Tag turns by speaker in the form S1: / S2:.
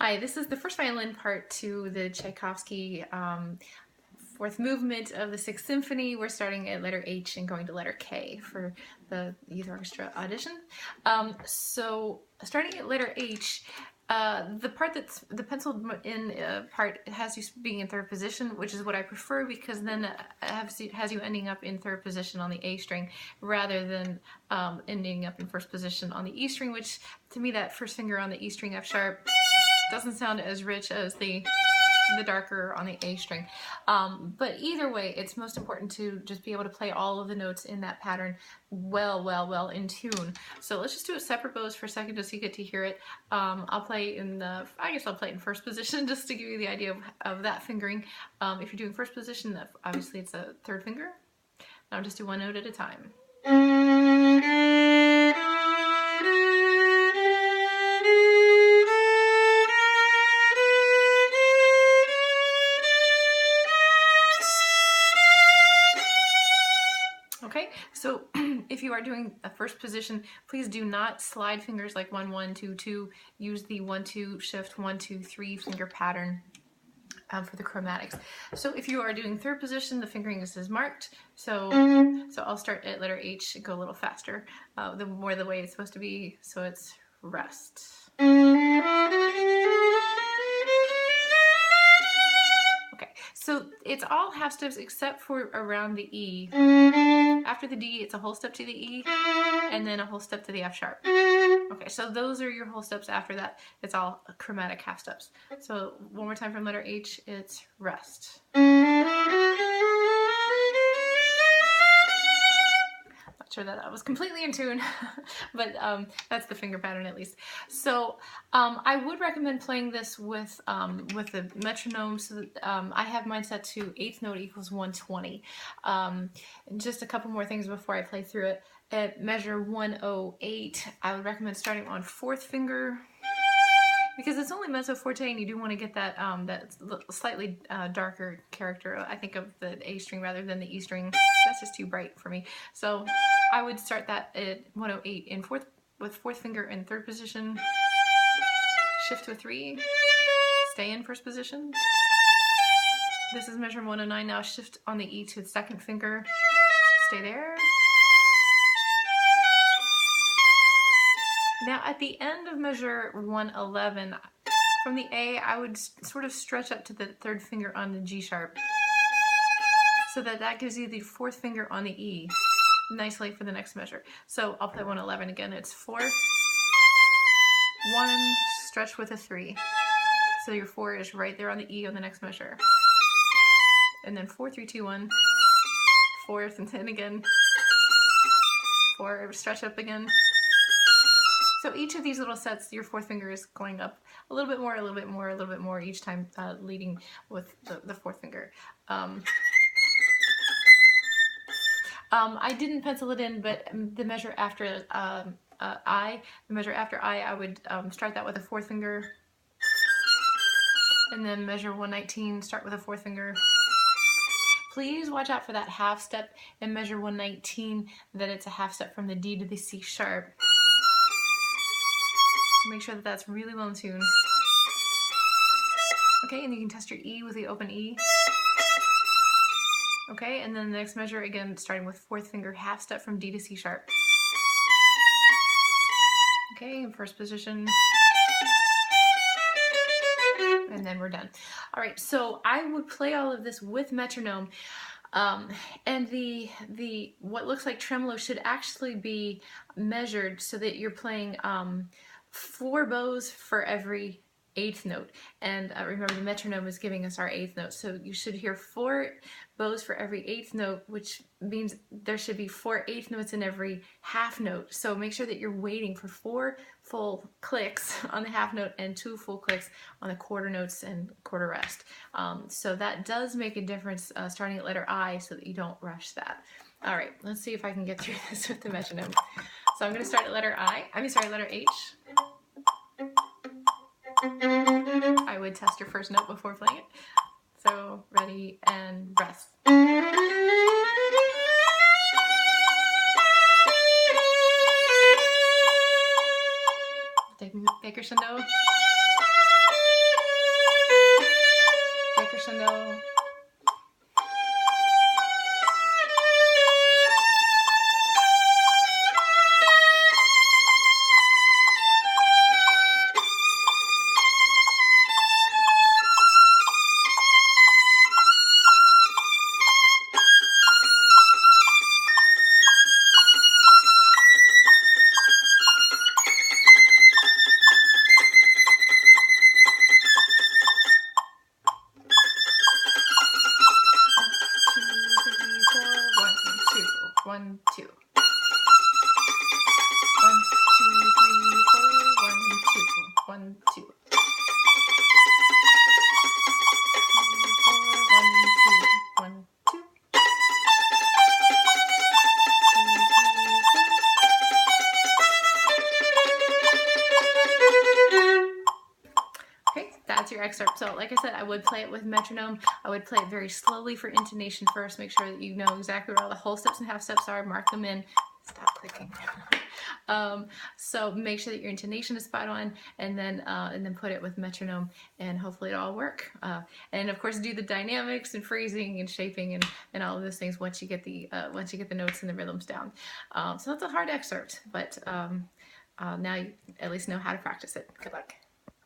S1: Hi, this is the first violin part to the Tchaikovsky fourth movement of the Sixth Symphony. We're starting at letter H and going to letter K for the youth orchestra audition. So starting at letter H, the part that's the penciled in part has you being in third position, which is what I prefer because then it has you ending up in third position on the A string rather than ending up in first position on the E string, which to me that first finger on the E string F sharp doesn't sound as rich as the darker on the A string. But either way, it's most important to just be able to play all of the notes in that pattern well in tune. So let's just do it separate bows for a second just so you get to hear it. I'll play in I guess I'll play it in first position just to give you the idea of that fingering. If you're doing first position, obviously it's a third finger. Now I'll just do one note at a time. Okay, so if you are doing a first position, please do not slide fingers like 1, 1, 2, 2. Use the 1, 2, shift, 1, 2, 3 finger pattern for the chromatics. So if you are doing third position, the fingering is marked. So I'll start at letter H and go a little faster, the more the way it's supposed to be. So it's rest. So it's all half steps except for around the E. After the D, it's a whole step to the E, and then a whole step to the F sharp. Okay, so those are your whole steps. After that, it's all chromatic half steps. So one more time from letter H, it's rest. Sure that was completely in tune, but that's the finger pattern at least. So I would recommend playing this with the metronome. So that, I have mine set to eighth note equals 120. And just a couple more things before I play through it. At measure 108, I would recommend starting on fourth finger, because it's only mezzo forte and you do want to get that that slightly darker character, I think, of the A string rather than the E string. That's just too bright for me. So I would start that at 108 in with fourth finger in third position, shift to a 3, stay in first position. This is measure 109. Now shift on the E to the second finger, stay there. Now at the end of measure 111, from the A, I would sort of stretch up to the third finger on the G sharp, so that gives you the fourth finger on the E nicely for the next measure. So I'll play 111 again. It's 4, 1, stretch with a 3. So your 4 is right there on the E on the next measure. And then 4, 3, 2, 1, fourth, and then again, 4, stretch up again. So each of these little sets, your fourth finger is going up a little bit more, a little bit more, a little bit more each time, leading with the fourth finger. I didn't pencil it in, but the measure after I would start that with a fourth finger, and then measure 119, start with a fourth finger. Please watch out for that half step in measure 119, that it's a half step from the D to the C sharp. Make sure that that's really well in tune. Okay, and you can test your E with the open E. Okay, and then the next measure, again, starting with fourth finger, half step from D to C sharp. Okay, in first position. And then we're done. All right, so I would play all of this with metronome. And the what looks like tremolo should actually be measured so that you're playing 4 bows for every 8th note. And remember, the metronome is giving us our 8th note. So you should hear 4 bows for every 8th note, which means there should be 4 8th notes in every half note. So make sure that you're waiting for 4 full clicks on the half note and 2 full clicks on the quarter notes and quarter rest. So that does make a difference starting at letter I, so that you don't rush that. All right, let's see if I can get through this with the metronome. So I'm going to start at letter letter H. I would test your first note before playing it. So ready and rest. Take crescendo. that's your excerpt. So like I said, I would play it with metronome. I would play it very slowly for intonation first. Make sure that you know exactly where all the whole steps and half steps are. Mark them in. Stop clicking. So make sure that your intonation is spot on, and then put it with metronome, and hopefully it'll all work. And of course, do the dynamics and phrasing and shaping and all of those things once you get the notes and the rhythms down. So that's a hard excerpt, but now you at least know how to practice it. Good luck.